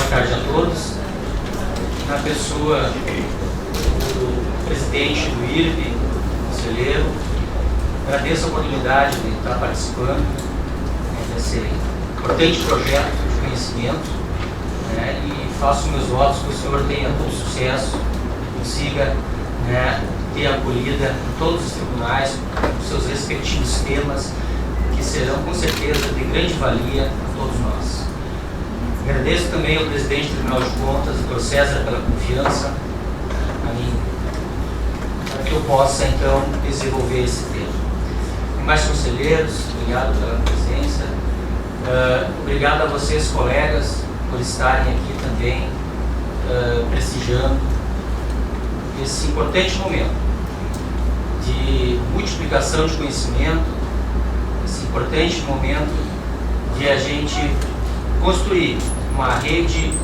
Boa tarde a todos. Na pessoa do presidente do IRB, conselheiro, agradeço a oportunidade de estar participando desse importante projeto de conhecimento, e faço meus votos que o senhor tenha todo sucesso, consiga ter acolhida em todos os tribunais, com seus respectivos temas, que serão com certeza de grande valia a todos nós. Agradeço também ao presidente do Tribunal de Contas, Dr. César, pela confiança a mim, para que eu possa então desenvolver esse tema. Mais conselheiros, obrigado pela presença. Obrigado a vocês, colegas, por estarem aqui também prestigiando esse importante momento de multiplicação de conhecimento, esse importante momento de a gente construir uma rede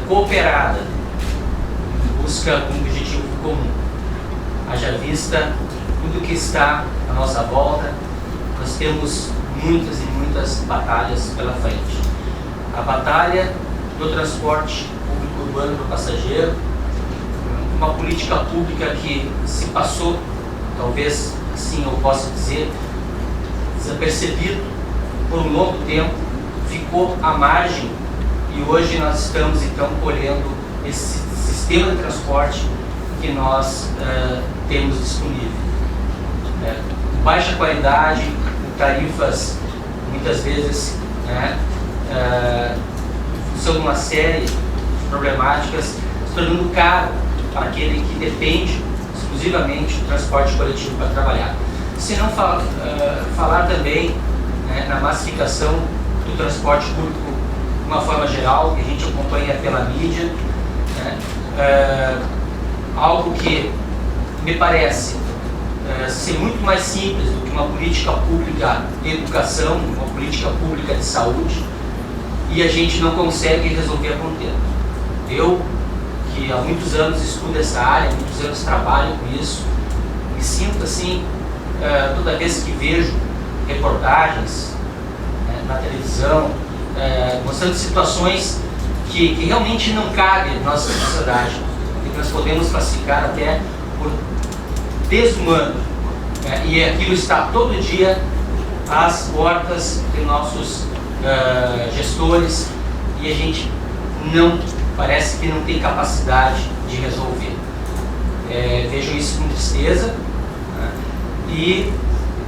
cooperada em busca de um objetivo comum. Haja vista tudo que está à nossa volta, nós temos muitas e muitas batalhas pela frente. A batalha do transporte público urbano para o passageiro, uma política pública que se passou, talvez assim eu possa dizer, desapercebido por um longo tempo, ficou à margem, e hoje nós estamos então colhendo esse sistema de transporte que nós temos disponível. Baixa qualidade, tarifas muitas vezes são uma série de problemáticas, se tornando caro para aquele que depende exclusivamente do transporte coletivo para trabalhar. Se não falar também na massificação do transporte público de uma forma geral, que a gente acompanha pela mídia, algo que me parece ser muito mais simples do que uma política pública de educação, uma política pública de saúde, e a gente não consegue resolver a contento. Eu, que há muitos anos estudo essa área, há muitos anos trabalho com isso, me sinto assim, toda vez que vejo reportagens na televisão, mostrando situações que realmente não cabem na nossa sociedade, e que nós podemos classificar até por desumano, e aquilo está todo dia às portas de nossos gestores, e a gente parece que não tem capacidade de resolver. Vejo isso com tristeza, e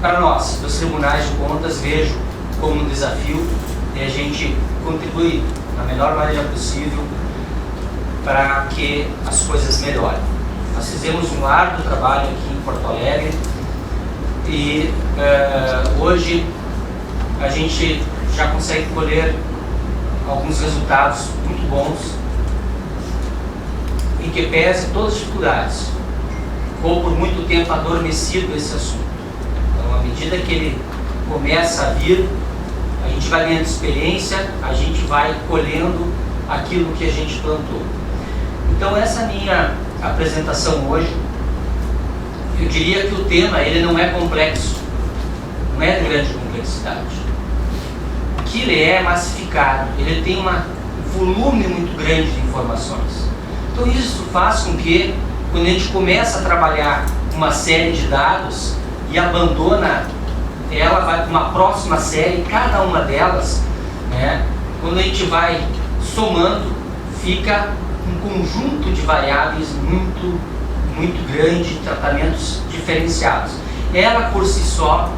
para nós, dos tribunais de contas, vejo como um desafio de a gente contribuir da melhor maneira possível para que as coisas melhorem. Nós fizemos um árduo trabalho aqui em Porto Alegre, e hoje a gente já consegue colher alguns resultados muito bons, em que pese todas as dificuldades. Ficou por muito tempo adormecido esse assunto. Então, à medida que ele começa a vir, a gente vai ganhando experiência, a gente vai colhendo aquilo que a gente plantou. Então, essa minha apresentação hoje, eu diria que o tema ele não é complexo, não é de grande complexidade. O que ele é massificado, ele tem um volume muito grande de informações. Então isso faz com que, quando a gente começa a trabalhar uma série de dados e abandona, ela vai para uma próxima série, cada uma delas, quando a gente vai somando, fica um conjunto de variáveis muito grande, de tratamentos diferenciados. Ela por si só,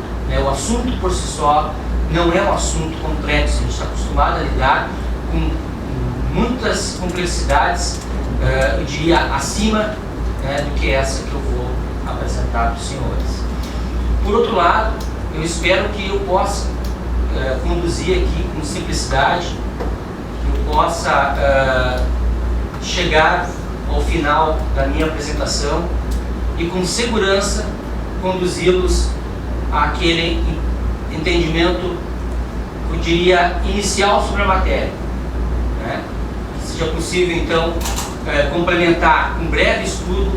o assunto por si só, não é um assunto complexo, a gente está acostumado a lidar com muitas complexidades, eu diria, acima do que essa que eu vou apresentar para os senhores. Por outro lado, eu espero que eu possa conduzir aqui com simplicidade, que eu possa chegar ao final da minha apresentação e com segurança conduzi-los àquele entendimento, eu diria, inicial sobre a matéria, né? Que seja possível então complementar um breve estudo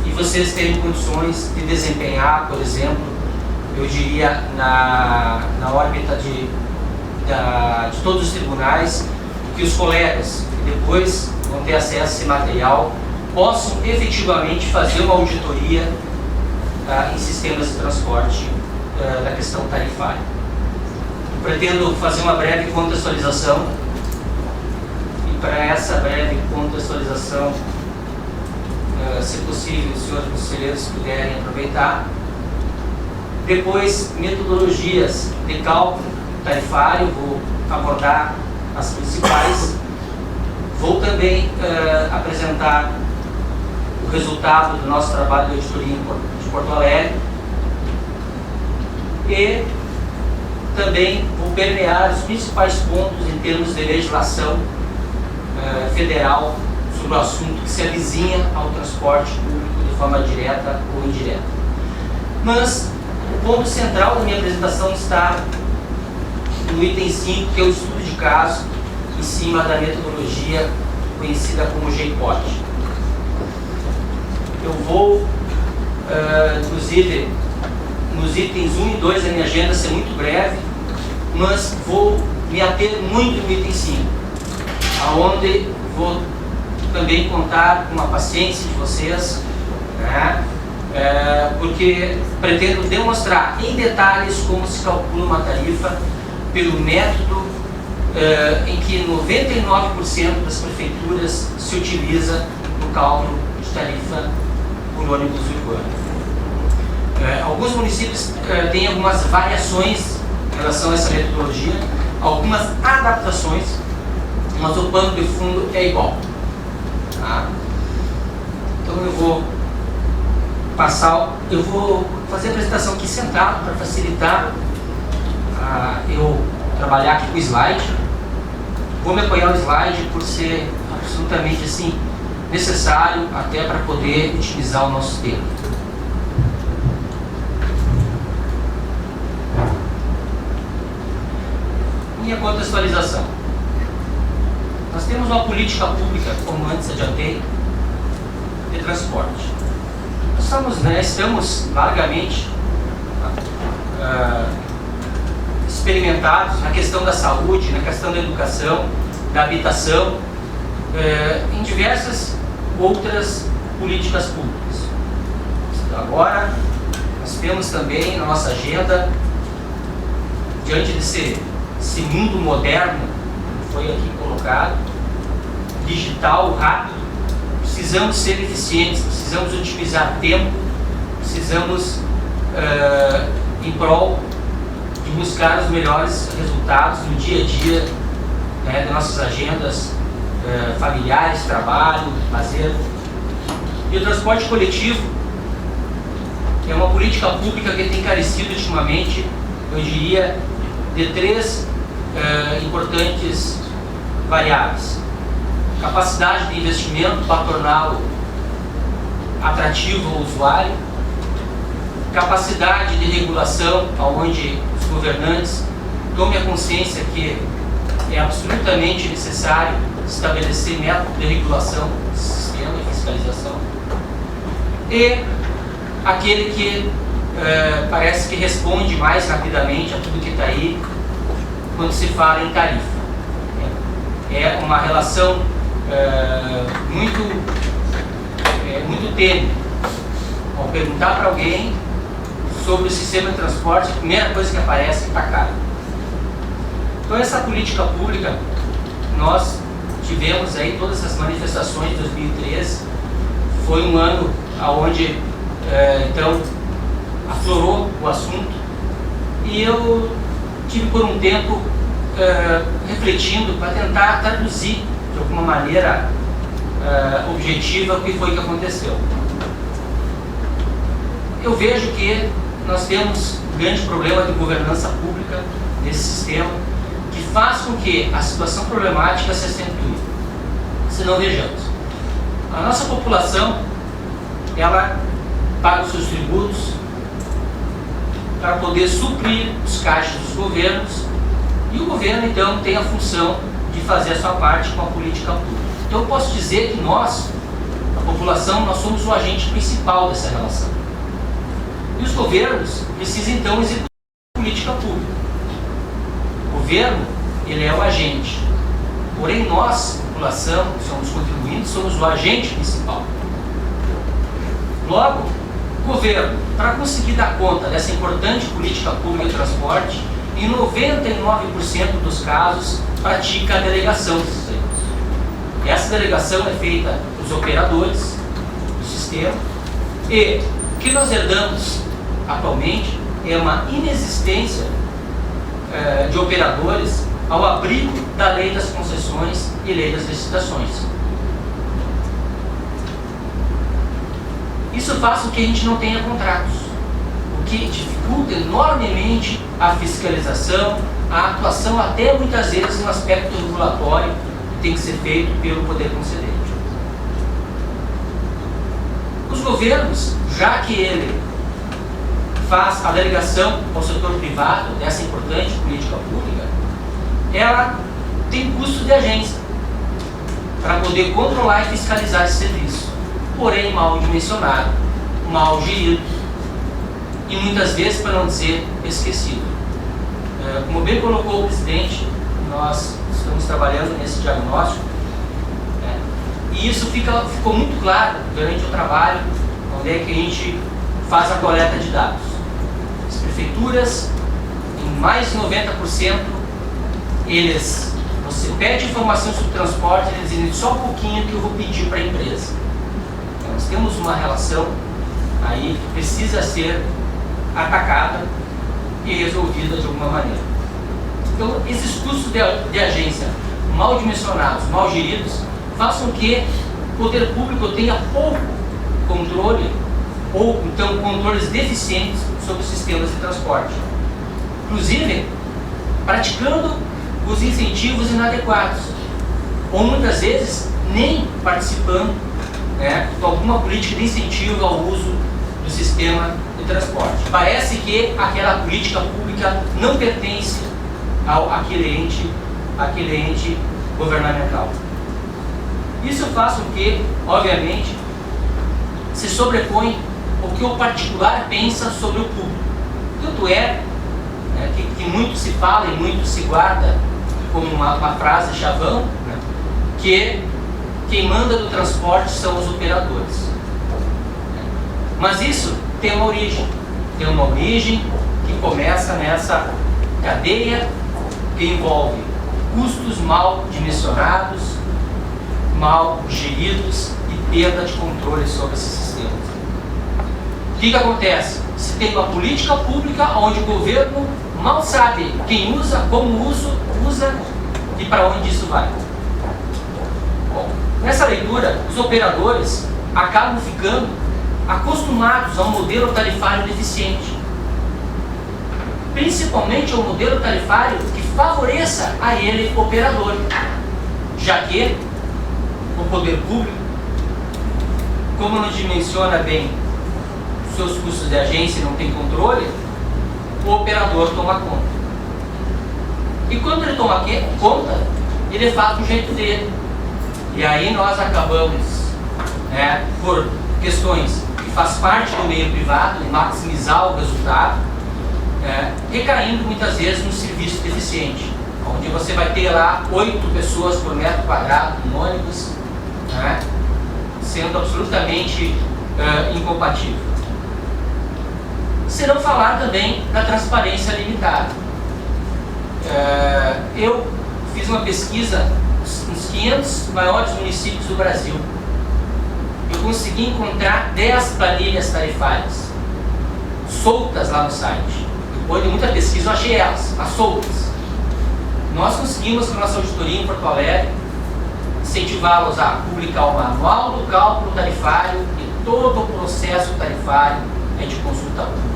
e vocês terem condições de desempenhar, por exemplo, eu diria, na órbita de todos os tribunais, que os colegas que depois vão ter acesso a esse material possam efetivamente fazer uma auditoria em sistemas de transporte da questão tarifária. Eu pretendo fazer uma breve contextualização, e para essa breve contextualização, se possível, os senhores conselheiros puderem aproveitar. Depois, metodologias de cálculo tarifário, vou abordar as principais. Vou também apresentar o resultado do nosso trabalho de auditoria de Porto Alegre e também vou permear os principais pontos em termos de legislação federal sobre o assunto que se avizinha ao transporte público de forma direta ou indireta. Mas o ponto central da minha apresentação está no item 5, que é o estudo de caso em cima da metodologia conhecida como GPOT. Eu vou, inclusive, nos itens 1 e 2 da minha agenda ser muito breve, mas vou me ater muito no item 5, aonde vou também contar com a paciência de vocês, né? Porque pretendo demonstrar em detalhes como se calcula uma tarifa pelo método em que 99% das prefeituras se utiliza no cálculo de tarifa por ônibus urbano. Alguns municípios têm algumas variações em relação a essa metodologia, algumas adaptações, mas o pano de fundo é igual. Tá? Então eu vou fazer a apresentação aqui sentado para facilitar eu trabalhar aqui com o slide. Vou me apoiar no slide por ser absolutamente assim necessário até para poder utilizar o nosso tempo. Minha contextualização. Nós temos uma política pública, como antes adiantei, de transporte. Nós estamos largamente experimentados na questão da saúde, na questão da educação, da habitação, em diversas outras políticas públicas. Agora, nós temos também na nossa agenda, diante desse mundo moderno, que foi aqui colocado, digital, rápido, precisamos ser eficientes, precisamos otimizar tempo, precisamos, em prol de buscar os melhores resultados no dia a dia, né, das nossas agendas familiares, trabalho, lazer. E o transporte coletivo é uma política pública que tem carecido ultimamente, eu diria, de três importantes variáveis: capacidade de investimento para torná-lo atrativo ao usuário, capacidade de regulação, onde os governantes tomem a consciência que é absolutamente necessário estabelecer método de regulação do sistema de fiscalização, e aquele que parece que responde mais rapidamente a tudo que está aí quando se fala em tarifa. É uma relação muito tênue. Ao perguntar para alguém sobre o sistema de transporte, a primeira coisa que aparece é que está caro. Então, essa política pública, nós tivemos aí todas essas manifestações de 2013, foi um ano onde então aflorou o assunto, e eu tive por um tempo refletindo para tentar traduzir de alguma maneira objetiva o que foi que aconteceu. Eu vejo que nós temos um grande problema de governança pública nesse sistema, que faz com que a situação problemática se acentue. Se não, vejamos, a nossa população, ela paga os seus tributos para poder suprir os caixas dos governos, e o governo então tem a função de fazer a sua parte com a política pública. Então eu posso dizer que nós, a população, nós somos o agente principal dessa relação. E os governos precisam então executar a política pública. O governo, ele é o agente. Porém nós, população, que somos contribuintes, somos o agente principal. Logo, o governo, para conseguir dar conta dessa importante política pública de transporte, em 99% dos casos, pratica a delegação dos sistemas. Essa delegação é feita pelos operadores do sistema, e o que nós herdamos atualmente é uma inexistência de operadores ao abrigo da lei das concessões e lei das licitações. Isso faz com que a gente não tenha contratos, o que dificulta enormemente a fiscalização, a atuação, até muitas vezes no aspecto regulatório que tem que ser feito pelo poder concedente. Os governos, já que ele faz a delegação ao setor privado dessa importante política pública, ela tem custo de agência para poder controlar e fiscalizar esse serviço, porém mal dimensionado, mal gerido e muitas vezes, para não dizer, esquecido. Como bem colocou o presidente, nós estamos trabalhando nesse diagnóstico, e isso ficou muito claro durante o trabalho, onde é que a gente faz a coleta de dados. As prefeituras, em mais de 90%, você pede informação sobre transporte, eles dizem só um pouquinho que eu vou pedir para a empresa. Então, nós temos uma relação aí que precisa ser atacada e resolvida de alguma maneira. Então, esses custos de agência mal dimensionados, mal geridos, façam que o poder público tenha pouco controle ou então controles deficientes sobre os sistemas de transporte, inclusive praticando os incentivos inadequados, ou muitas vezes nem participando de alguma política de incentivo ao uso do sistema de transporte. Parece que aquela política pública não pertence àquele ente governamental. Isso faz com que, obviamente, se sobrepõe o que o particular pensa sobre o público. Tanto que muito se fala e muito se guarda como uma frase chavão, que quem manda do transporte são os operadores. Mas isso tem uma origem que começa nessa cadeia que envolve custos mal dimensionados, mal geridos e perda de controle sobre esses sistemas. O que acontece? Se tem uma política pública onde o governo mal sabe quem usa, como usa e para onde isso vai. Bom, nessa leitura, os operadores acabam ficando acostumados a um modelo tarifário deficiente, principalmente ao modelo tarifário que favoreça a ele, operador, já que o poder público, como não dimensiona bem seus custos de agência e não tem controle, o operador toma conta. E quando ele toma conta, ele faz do jeito dele. E aí nós acabamos, por questões que faz parte do meio privado, de maximizar o resultado, recaindo muitas vezes no serviço deficiente, onde você vai ter lá 8 pessoas por metro quadrado em ônibus, sendo absolutamente incompatível. Se não falar também da transparência limitada. Eu fiz uma pesquisa nos 500 maiores municípios do Brasil. Eu consegui encontrar 10 planilhas tarifárias soltas lá no site. Eu depois de muita pesquisa, eu achei elas, as soltas. Nós conseguimos, com a nossa auditoria em Porto Alegre, incentivá-los a publicar o manual do cálculo tarifário e todo o processo tarifário de consulta pública.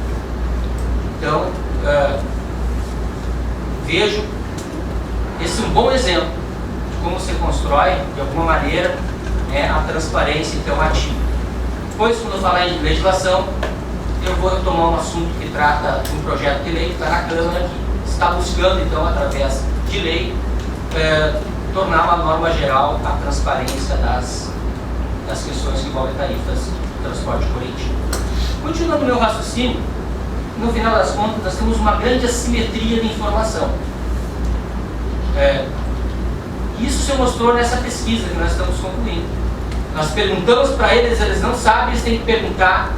Então, vejo esse um bom exemplo de como se constrói, de alguma maneira, a transparência então ativa. Depois, quando eu falar em legislação, eu vou retomar um assunto que trata de um projeto de lei que está na Câmara aqui. Está buscando, então, através de lei, tornar uma norma geral a transparência das questões que envolvem tarifas de transporte coletivo. Continuando o meu raciocínio, no final das contas, nós temos uma grande assimetria de informação. Isso se mostrou nessa pesquisa que nós estamos concluindo. Nós perguntamos para eles não sabem, eles têm que perguntar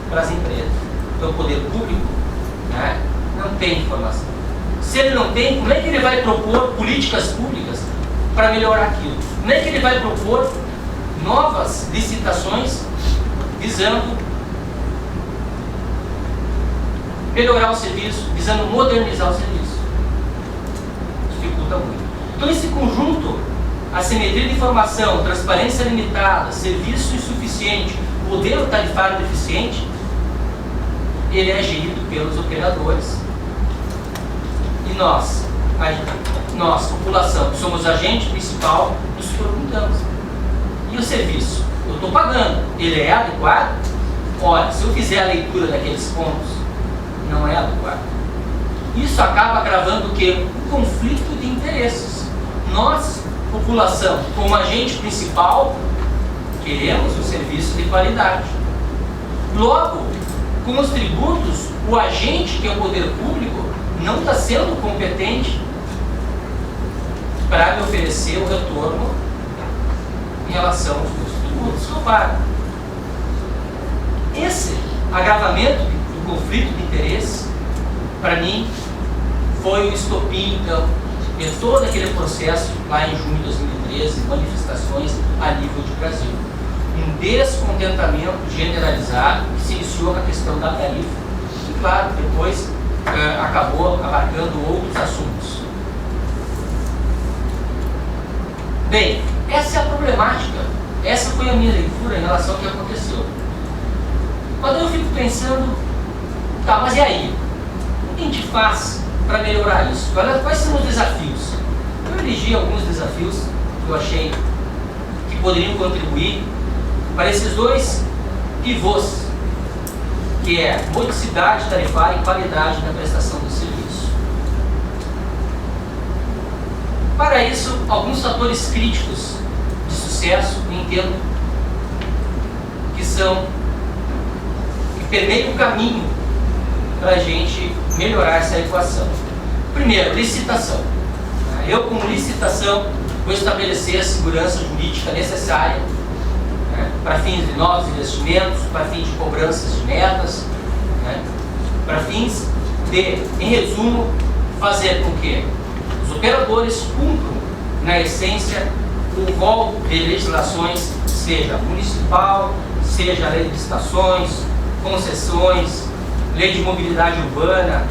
para as empresas. Então, o poder público não tem informação. Se ele não tem, como é que ele vai propor políticas públicas para melhorar aquilo? Como é que ele vai propor novas licitações visando melhorar o serviço, visando modernizar o serviço? Dificulta muito. Então, esse conjunto, assimetria de informação, transparência limitada, serviço insuficiente, modelo tarifário deficiente, ele é gerido pelos operadores. E nós, população, que somos agente principal, nos perguntamos: e o serviço? Eu estou pagando, ele é adequado? Olha, se eu fizer a leitura daqueles pontos, não é adequado. Isso acaba agravando o quê? Um conflito de interesses. Nós, população, como agente principal, queremos um serviço de qualidade. Logo, com os tributos, o agente, que é o poder público, não está sendo competente para me oferecer o retorno em relação aos meus tributos que eu pago. Esse agravamento do conflito de interesse, para mim, foi o estopim, então, de todo aquele processo lá em junho de 2013, manifestações a nível de Brasil. Um descontentamento generalizado que se iniciou com a questão da tarifa e, claro, depois acabou abarcando outros assuntos. Bem, essa é a problemática. Essa foi a minha leitura em relação ao que aconteceu. Quando eu fico pensando, tá, mas e aí? O que a gente faz para melhorar isso? Quais são os desafios? Eu elegi alguns desafios que eu achei que poderiam contribuir para esses dois pivôs, que é modicidade tarifária e qualidade na prestação do serviço. Para isso, alguns fatores críticos de sucesso, eu entendo, que permeiam o caminho para a gente melhorar essa equação. Primeiro, licitação. Eu, como licitação, vou estabelecer a segurança jurídica necessária para fins de novos investimentos, para fins de cobranças de metas, para fins de, em resumo, fazer com que os operadores cumpram, na essência, o rol de legislações, seja municipal, seja a lei de licitações, concessões, lei de mobilidade urbana,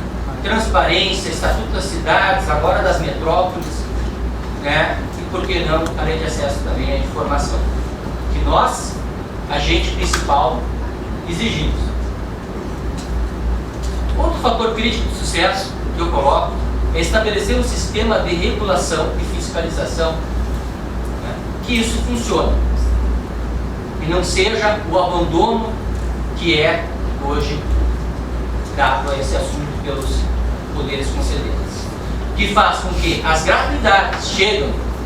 transparência, estatuto das cidades, agora das metrópoles, e por que não a lei de acesso também à informação, que nós, agente principal, exigimos. Outro fator crítico de sucesso que eu coloco é estabelecer um sistema de regulação e fiscalização, que isso funcione e não seja o abandono que é hoje dado a esse assunto pelos poderes concedentes, que faz com que as gratuidades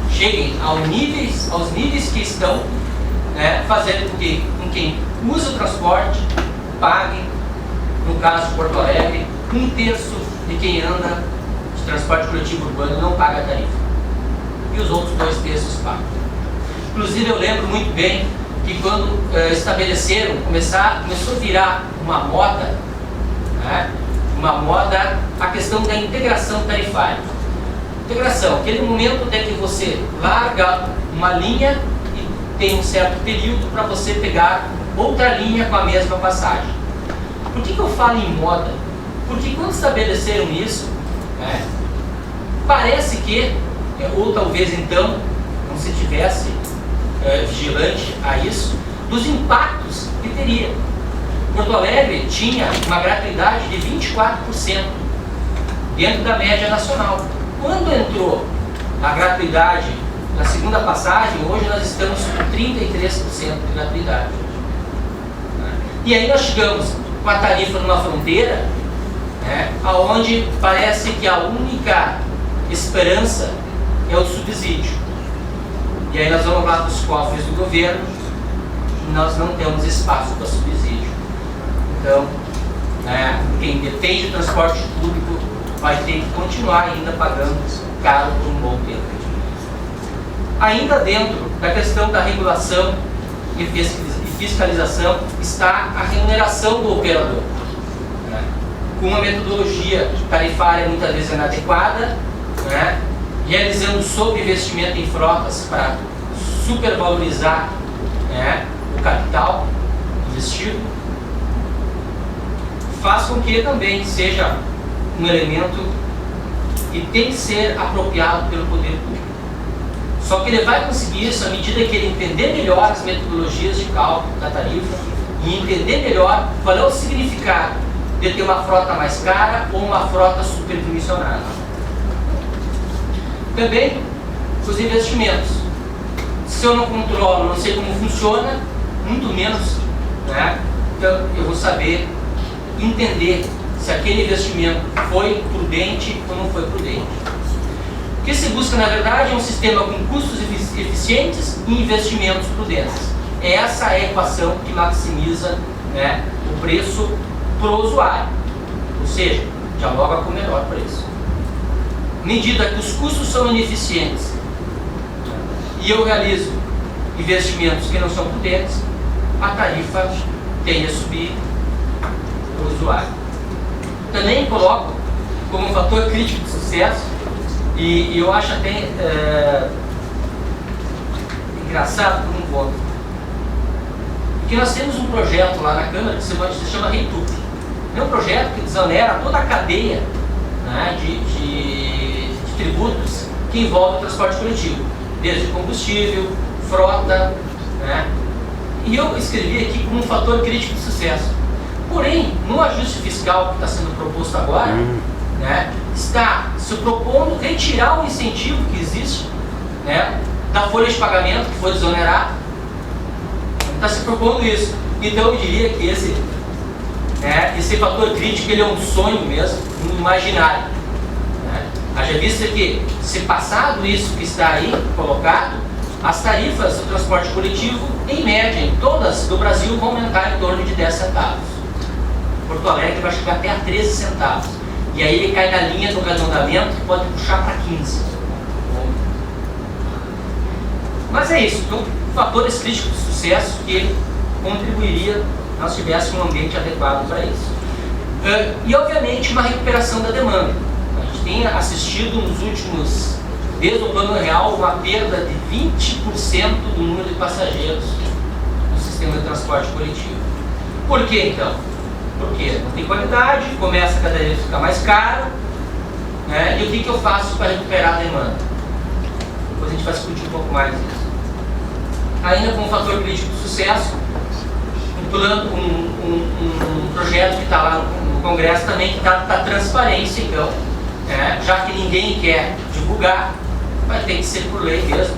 cheguem aos níveis que estão, fazendo com que quem usa o transporte pague, no caso de Porto Alegre, 1/3 de quem anda de transporte coletivo urbano não paga a tarifa, e os outros 2/3 pagam. Inclusive, eu lembro muito bem que quando começou a virar uma moda, a questão da integração tarifária. Integração, aquele momento em que você larga uma linha e tem um certo período para você pegar outra linha com a mesma passagem. Por que eu falo em moda? Porque quando estabeleceram isso, né, parece que, ou talvez então, não se tivesse vigilante a isso, dos impactos que teria. Porto Alegre tinha uma gratuidade de 24% dentro da média nacional. Quando entrou a gratuidade na segunda passagem, hoje nós estamos com 33% de gratuidade. E aí nós chegamos com a tarifa numa fronteira, né, onde parece que a única esperança é o subsídio. E aí nós vamos lá para os cofres do governo e nós não temos espaço para subsídio. Então, quem depende do transporte público vai ter que continuar ainda pagando caro por um bom tempo. Ainda dentro da questão da regulação e fiscalização está a remuneração do operador, né, com uma metodologia tarifária muitas vezes inadequada, né, realizando sobreinvestimento em frotas para supervalorizar, né, o capital investido, faz com que também seja um elemento que tem que ser apropriado pelo poder público. Só que ele vai conseguir isso à medida que ele entender melhor as metodologias de cálculo da tarifa e entender melhor qual é o significado de ter uma frota mais cara ou uma frota superdimensionada. Também os investimentos. Se eu não controlo, não sei como funciona, muito menos, né, então eu vou saber entender se aquele investimento foi prudente ou não foi prudente. O que se busca, na verdade, é um sistema com custos eficientes e investimentos prudentes. Essa é a equação que maximiza, né, o preço para o usuário, ou seja, dialoga com o menor preço. Medida que os custos são ineficientes e eu realizo investimentos que não são prudentes, a tarifa tende a subir para o usuário. Também coloco como um fator crítico de sucesso, e eu acho até engraçado por um ponto, que nós temos um projeto lá na Câmara que se chama REITUP. É um projeto que desonera toda a cadeia, né, de tributos que envolve o transporte coletivo, desde combustível, frota, né? E eu escrevi aqui como um fator crítico de sucesso. Porém, no ajuste fiscal que está sendo proposto agora, né, está se propondo retirar o incentivo que existe, né, da folha de pagamento que foi desonerada. Está se propondo isso. Então eu diria que esse fator crítico ele é um sonho mesmo, um imaginário, né? Haja vista que, se passado isso que está aí colocado, as tarifas do transporte coletivo, em média, em todas do Brasil, vão aumentar em torno de 10 centavos. Porto Alegre vai chegar até a 13 centavos. E aí ele cai na linha do arredondamento que pode puxar para 15. Mas é isso. Então, fatores críticos de sucesso que contribuiria se nós tivéssemos um ambiente adequado para isso. E, obviamente, uma recuperação da demanda. A gente tem assistido nos últimos, desde o Plano Real, uma perda de 20% do número de passageiros no sistema de transporte coletivo. Por que, então? Porque não tem qualidade, começa cada vez a ficar mais caro, né? E o que eu faço para recuperar a demanda? Depois a gente vai discutir um pouco mais isso. Ainda como fator crítico de sucesso, um projeto que está lá no Congresso também, que está da transparência, então, né? Já que ninguém quer divulgar, vai ter que ser por lei mesmo,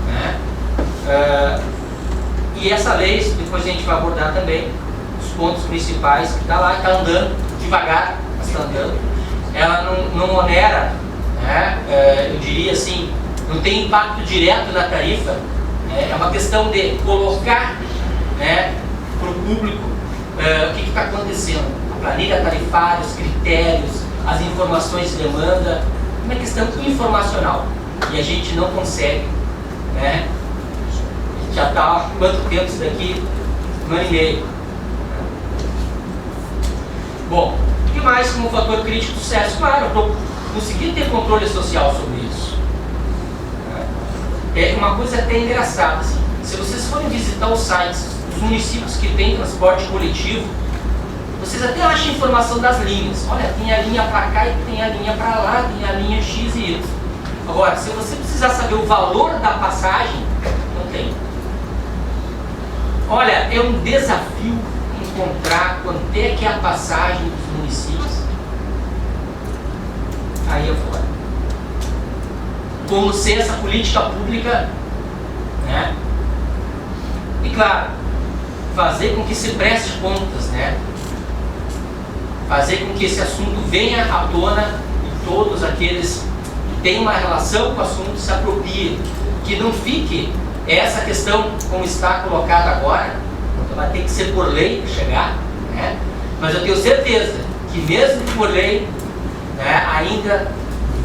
né? E essa lei, depois a gente vai abordar também os pontos principais que está lá, está andando devagar, mas está andando. Ela não onera, né? Eu diria assim, não tem impacto direto na tarifa, é uma questão de colocar, né, para o público o que está acontecendo, a planilha tarifária, os critérios, as informações de demanda, uma questão informacional. E a gente não consegue, né? Já está há quanto tempo isso daqui? Um ano e meio. Bom, o que mais como fator crítico de sucesso? Claro, eu consegui ter controle social sobre isso. É uma coisa até engraçada, assim. Se vocês forem visitar os sites dos municípios que têm transporte coletivo, vocês até acham informação das linhas. Olha, tem a linha para cá e tem a linha para lá, tem a linha X e Y. Agora, se você precisar saber o valor da passagem, não tem. Olha, é um desafio encontrar quanto é que é a passagem dos municípios. Aí é fora. Como se essa política pública, né? E claro, fazer com que se preste contas, né? Fazer com que esse assunto venha à tona e todos aqueles que têm uma relação com o assunto se apropriem. Que não fique essa questão como está colocada agora, vai ter que ser por lei para chegar, né? Mas eu tenho certeza que mesmo por lei, né, ainda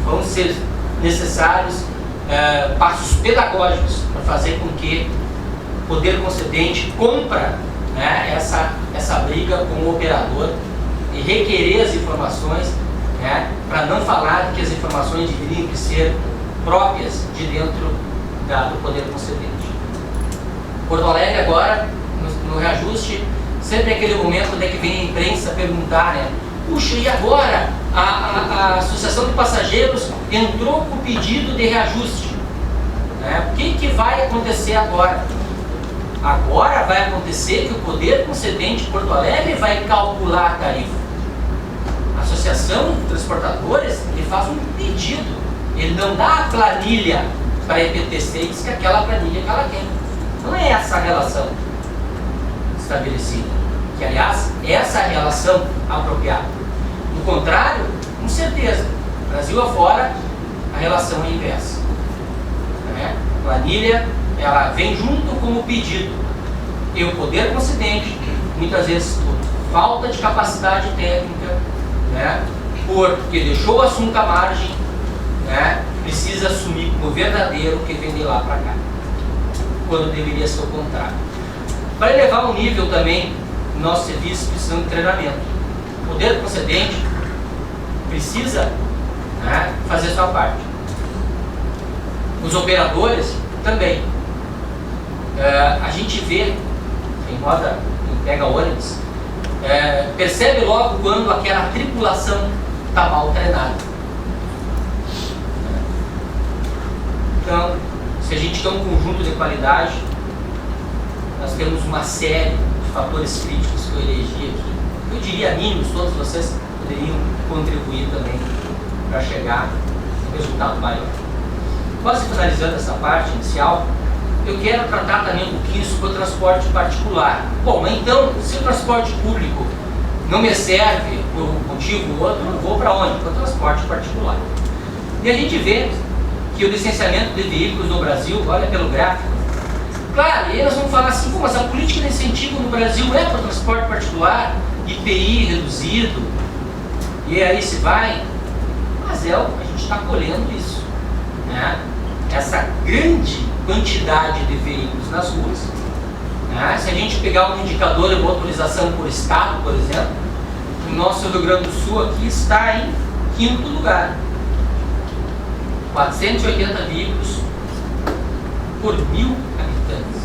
vão ser necessários passos pedagógicos para fazer com que o poder concedente compra, né, essa briga com o operador e requerer as informações, né, para não falar que as informações deveriam ser próprias de dentro do poder concedente. Porto Alegre agora, no reajuste, sempre é aquele momento que vem a imprensa perguntar, né? Puxa, e agora a Associação de Passageiros entrou com o pedido de reajuste, né? O que vai acontecer agora? Agora vai acontecer que o poder concedente de Porto Alegre vai calcular a tarifa. A Associação de Transportadores, ele faz um pedido, ele não dá a planilha para a EPTC e diz que aquela planilha que ela quer. Não é essa a relação estabelecida, que aliás, essa é a relação apropriada. Do contrário, com certeza, Brasil afora, a relação é inversa, né? A planilha, ela vem junto com o pedido, e o poder concedente, muitas vezes por falta de capacidade técnica, né, porque deixou o assunto à margem, né, precisa assumir como verdadeiro o que vem de lá para cá, quando deveria ser o contrário. Para elevar o nível também, nosso serviço precisa de treinamento. O poder concedente precisa, né, fazer sua parte. Os operadores também. A gente vê, quem roda, quem pega ônibus, percebe logo quando aquela tripulação está mal treinada. Então, se a gente tem um conjunto de qualidade, nós temos uma série de fatores críticos que eu elegi aqui. Eu diria mínimos, todos vocês poderiam contribuir também para chegar a um resultado maior. Quase finalizando essa parte inicial, eu quero tratar também um pouquinho sobre o transporte particular. Bom, mas então, se o transporte público não me serve por um motivo ou outro, eu vou para onde? Para o transporte particular. E a gente vê que o licenciamento de veículos no Brasil, olha pelo gráfico, claro, e aí nós vamos falar assim, pô, mas a política de incentivo no Brasil é para o transporte particular, IPI reduzido, e aí se vai, mas a gente está colhendo isso, né? Essa grande quantidade de veículos nas ruas, né? Se a gente pegar um indicador de motorização por estado, por exemplo, o nosso Rio Grande do Sul aqui está em 5º lugar, 480 veículos por 1.000 habitantes.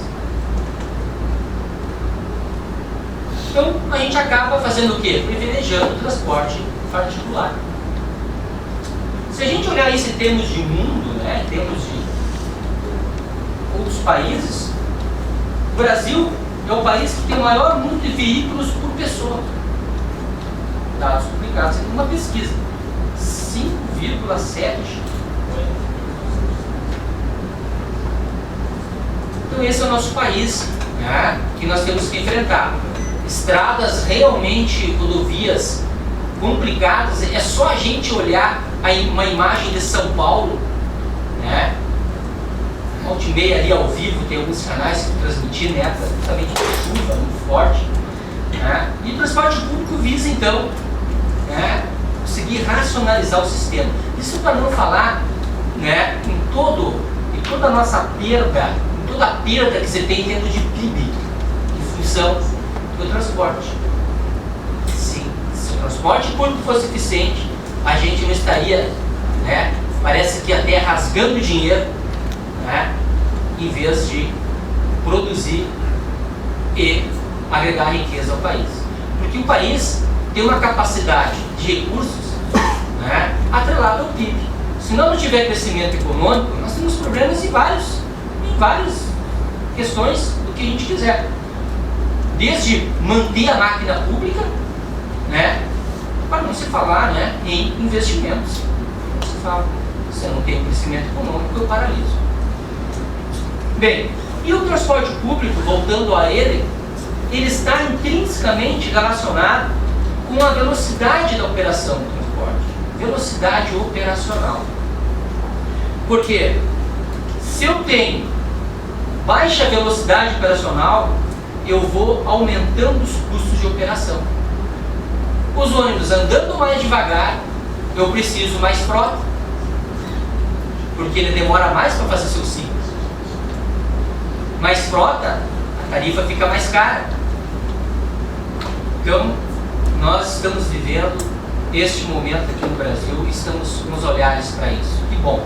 Então a gente acaba fazendo o quê? Privilegiando o transporte particular. Se a gente olhar isso em termos de mundo, né, em termos de outros países, o Brasil é o país que tem o maior número de veículos por pessoa. Dados publicados em uma pesquisa. 5,7. Então esse é o nosso país, né, que nós temos que enfrentar. Estradas realmente, rodovias complicadas, é só a gente olhar uma imagem de São Paulo, né? Volta e meia ali ao vivo, tem alguns canais que transmitem, né, justamente de chuva muito forte, né? E o transporte público visa então, né, conseguir racionalizar o sistema. Isso para não falar, né, em toda a nossa perda, em toda a perda que você tem dentro de PIB, em função do transporte. Se o transporte público fosse eficiente, a gente não estaria, né, parece que até rasgando dinheiro, né, em vez de produzir e agregar riqueza ao país. porque o país tem uma capacidade de recursos, né, atrelada ao PIB. Se não tiver crescimento econômico, nós temos problemas em várias questões do que a gente quiser. Desde manter a máquina pública, né, para não se falar, né, em investimentos. Não se fala, se não tem crescimento econômico, eu paraliso. Bem, e o transporte público, voltando a ele está intrinsecamente relacionado com a velocidade da operação do transporte, velocidade operacional. Porque se eu tenho baixa velocidade operacional, eu vou aumentando os custos de operação. Os ônibus andando mais devagar, eu preciso mais frota, porque ele demora mais para fazer seu ciclo. Mais frota, a tarifa fica mais cara. Então, nós estamos vivendo este momento aqui no Brasil e estamos com os olhares para isso. Que bom.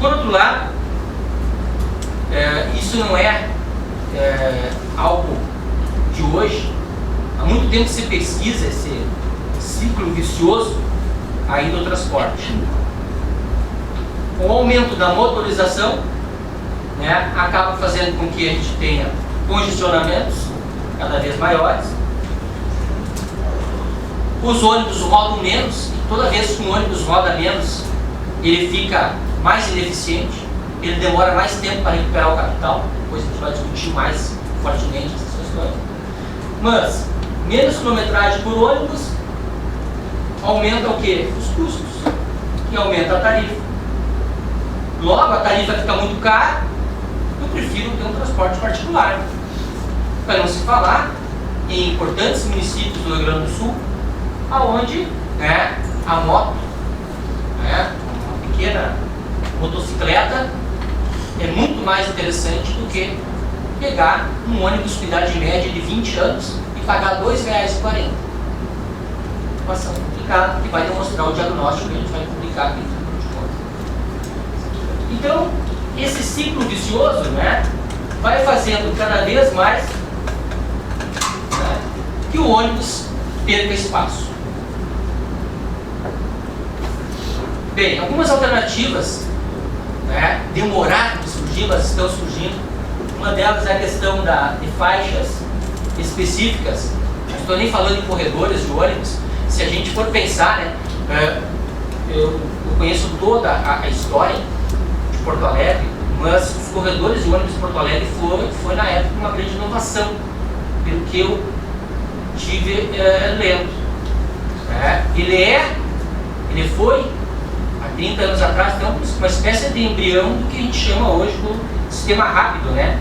Por outro lado, isso não é algo de hoje. Há muito tempo se pesquisa esse ciclo vicioso aí do transporte. O aumento da motorização, né, acaba fazendo com que a gente tenha congestionamentos cada vez maiores. Os ônibus rodam menos, e toda vez que um ônibus roda menos, ele fica mais ineficiente, ele demora mais tempo para recuperar o capital. Depois a gente vai discutir mais fortemente essas questões. Mas menos quilometragem por ônibus aumenta o quê? Os custos, e aumenta a tarifa. Logo, a tarifa fica muito cara, eu prefiro ter um transporte particular. Para não se falar em importantes municípios do Rio Grande do Sul, aonde, né, a moto, né, uma pequena motocicleta, é muito mais interessante do que pegar um ônibus com idade média de 20 anos e pagar R$ 2,40. Equação complicada, que vai demonstrar o diagnóstico que a gente vai publicar aqui no de conta. Então, esse ciclo vicioso, né, vai fazendo cada vez mais, né, que o ônibus perca espaço. Bem, algumas alternativas, né, demoraram de surgir, mas estão surgindo. Uma delas é a questão de faixas específicas. Não estou nem falando em corredores de ônibus. Se a gente for pensar, né, eu conheço toda a história de Porto Alegre, mas os corredores de ônibus de Porto Alegre foi na época uma grande inovação, pelo que eu tive lendo. Ele foi, há 30 anos atrás, então, uma espécie de embrião do que a gente chama hoje do sistema rápido, né?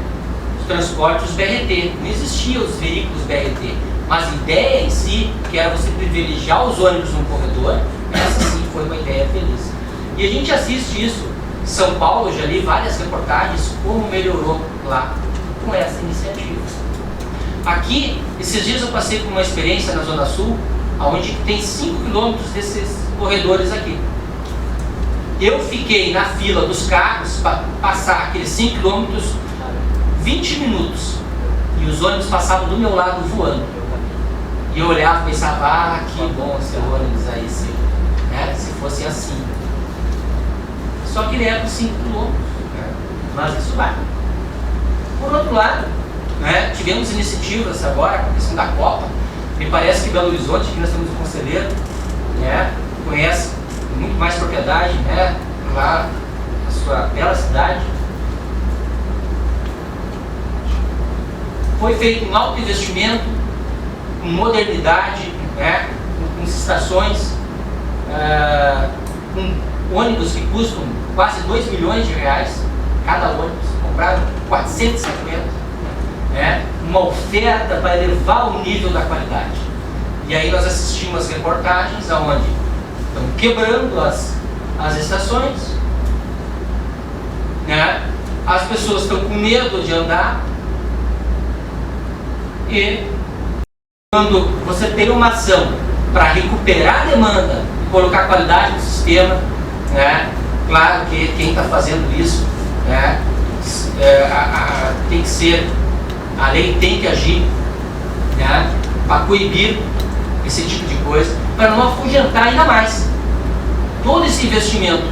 Os transportes BRT. Não existiam os veículos BRT, mas a ideia em si, que era você privilegiar os ônibus no corredor, essa sim foi uma ideia feliz. E a gente assiste isso. São Paulo, já li várias reportagens como melhorou lá com essa iniciativa. Aqui, esses dias eu passei por uma experiência na Zona Sul, onde tem 5 quilômetros desses corredores aqui. Eu fiquei na fila dos carros para passar aqueles 5 quilômetros 20 minutos. E os ônibus passavam do meu lado voando. E eu olhava e pensava, que bom esse ônibus aí, se fosse assim. Só que ele é por 5 quilômetros, né? Mas isso vai. Por outro lado, né, tivemos iniciativas agora com a questão da Copa. Me parece que Belo Horizonte, que nós temos um conselheiro, né, conhece muito mais propriedade, né, lá na sua bela cidade. Foi feito um alto investimento, com modernidade, né, com estações, com ônibus que custam quase R$2 milhões cada ônibus, compraram 450, né, uma oferta para elevar o nível da qualidade. E aí nós assistimos reportagens onde estão quebrando as estações, né, as pessoas estão com medo de andar, e quando você tem uma ação para recuperar a demanda e colocar qualidade no sistema, né, claro que quem está fazendo isso, né, tem que ser, a lei tem que agir, né, para coibir esse tipo de coisa, para não afugentar ainda mais todo esse investimento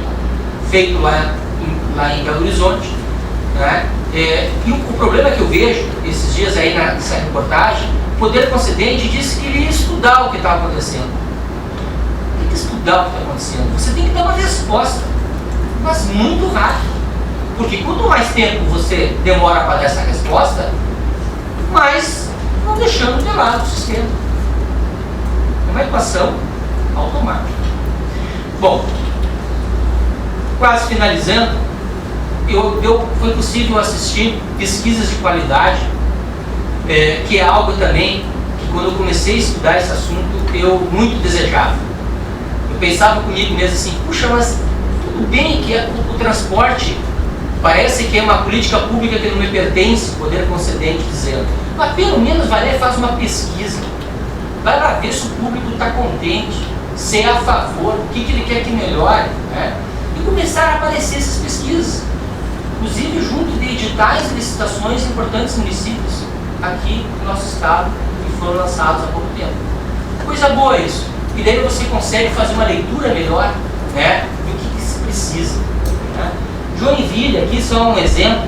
feito lá em Belo Horizonte, né? E o problema que eu vejo esses dias aí nessa reportagem, o poder concedente disse que ele ia estudar o que estava acontecendo. Tem que estudar o que está acontecendo. Você tem que dar uma resposta, mas muito rápido. Porque quanto mais tempo você demora para dar essa resposta, mais vão deixando de lado o sistema. É uma equação automática. Bom, quase finalizando, foi possível assistir pesquisas de qualidade, que é algo também que quando eu comecei a estudar esse assunto, eu muito desejava. Eu pensava comigo mesmo assim, puxa, mas tudo bem que o transporte parece que é uma política pública que não me pertence, o poder concedente dizendo, mas pelo menos vai lá e faz uma pesquisa, vai lá ver se o público está contente, se é a favor, o que ele quer que melhore, né? E começaram a aparecer essas pesquisas, inclusive junto de editais e licitações em importantes municípios aqui no nosso estado, que foram lançados há pouco tempo. Coisa boa isso, e daí você consegue fazer uma leitura melhor, né, do que se precisa, né? Joinville aqui só um exemplo,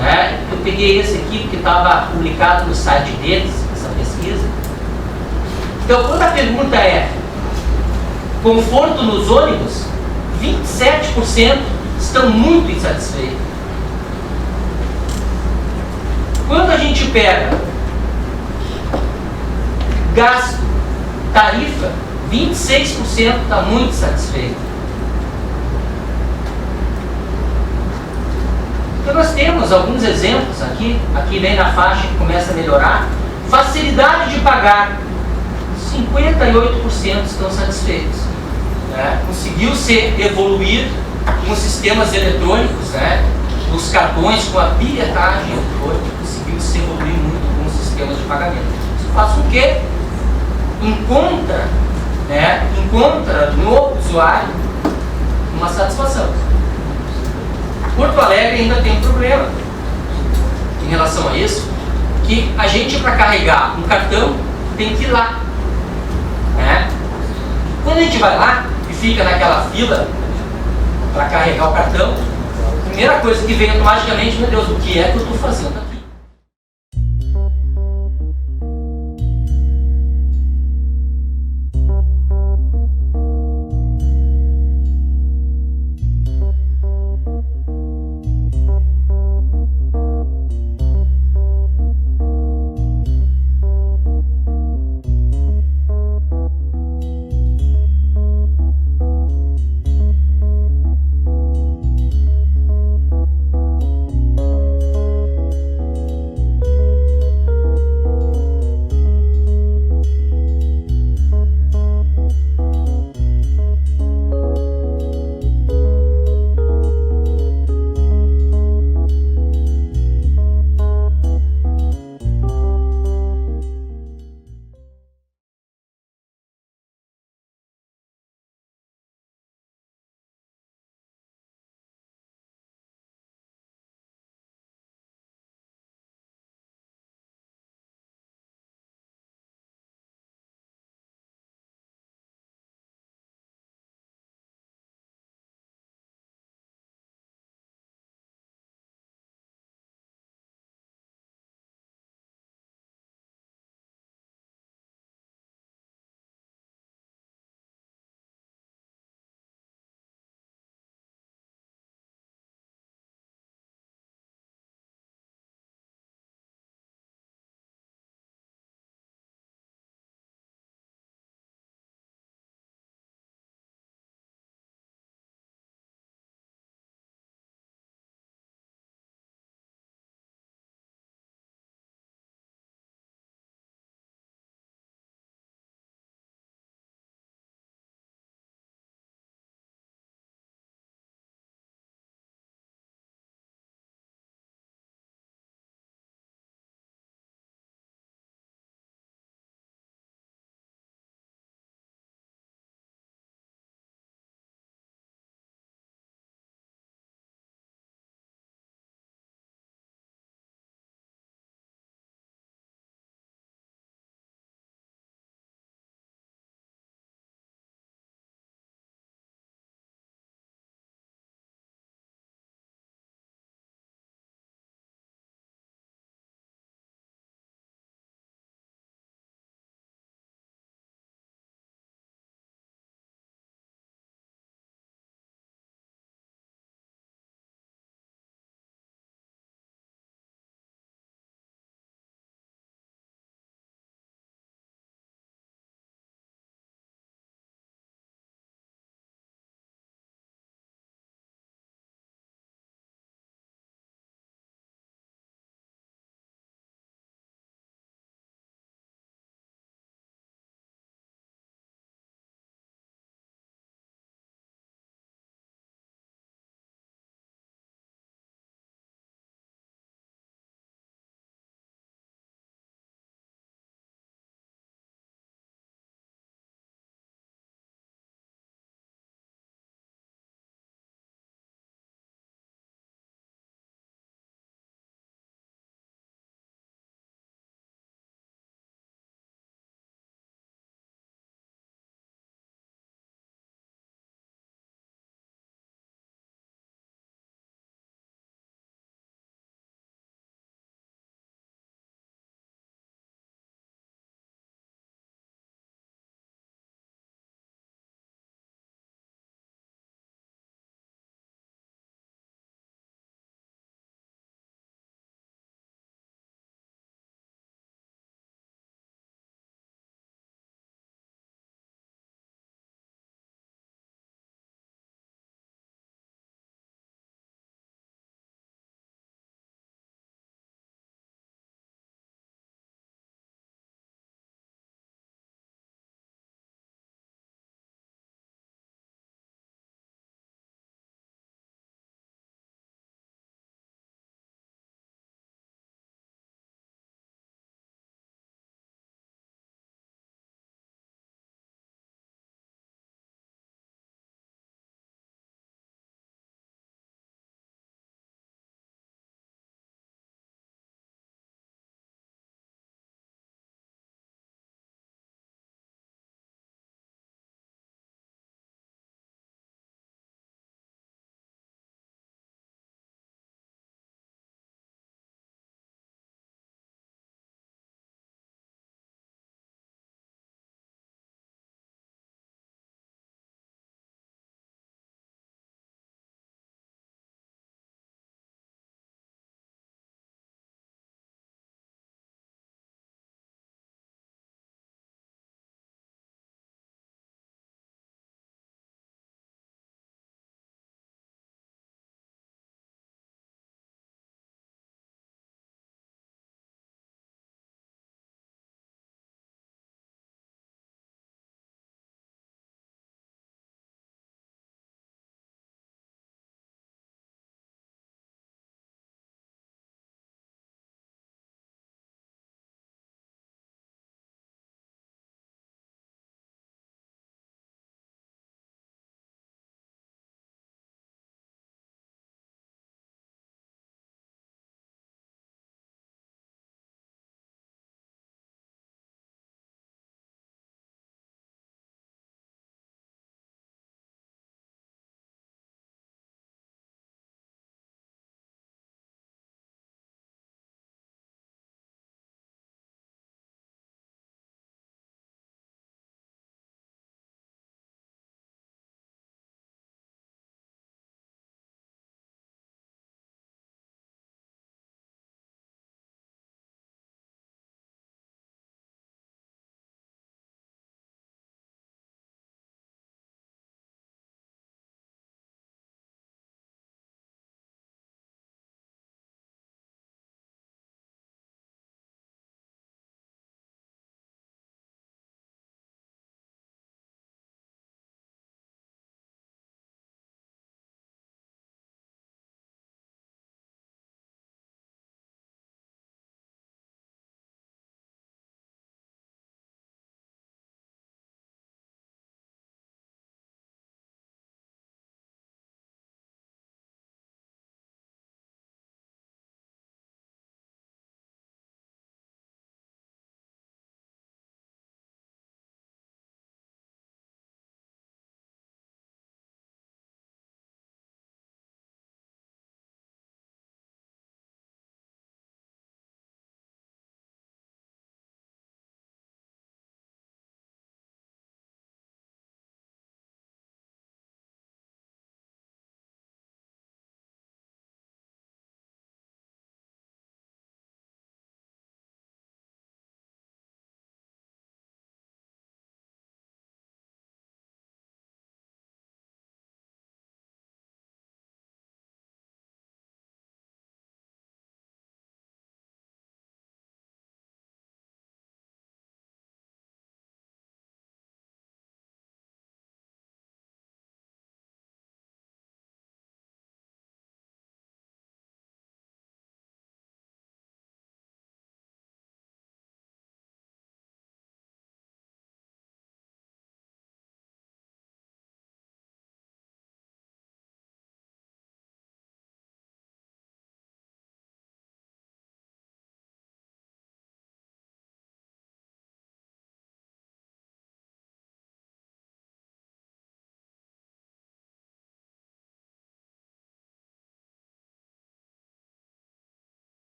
né? Eu peguei esse aqui porque estava publicado no site deles, essa pesquisa. Então, quando a pergunta é conforto nos ônibus, 27% estão muito insatisfeitos. Quando a gente pega gasto, tarifa, 26% está muito satisfeito. Então nós temos alguns exemplos aqui vem na faixa que começa a melhorar. Facilidade de pagar, 58% estão satisfeitos. Né? Conseguiu-se evoluir com sistemas eletrônicos, né? Os cartões com a bilhetagem eletrônica, conseguiu-se evoluir muito com os sistemas de pagamento. Isso faz com que encontra no usuário uma satisfação. Porto Alegre ainda tem um problema em relação a isso, que a gente, para carregar um cartão, tem que ir lá, né? Quando a gente vai lá e fica naquela fila para carregar o cartão, a primeira coisa que vem automaticamente, meu Deus, o que é que eu estou fazendo aqui?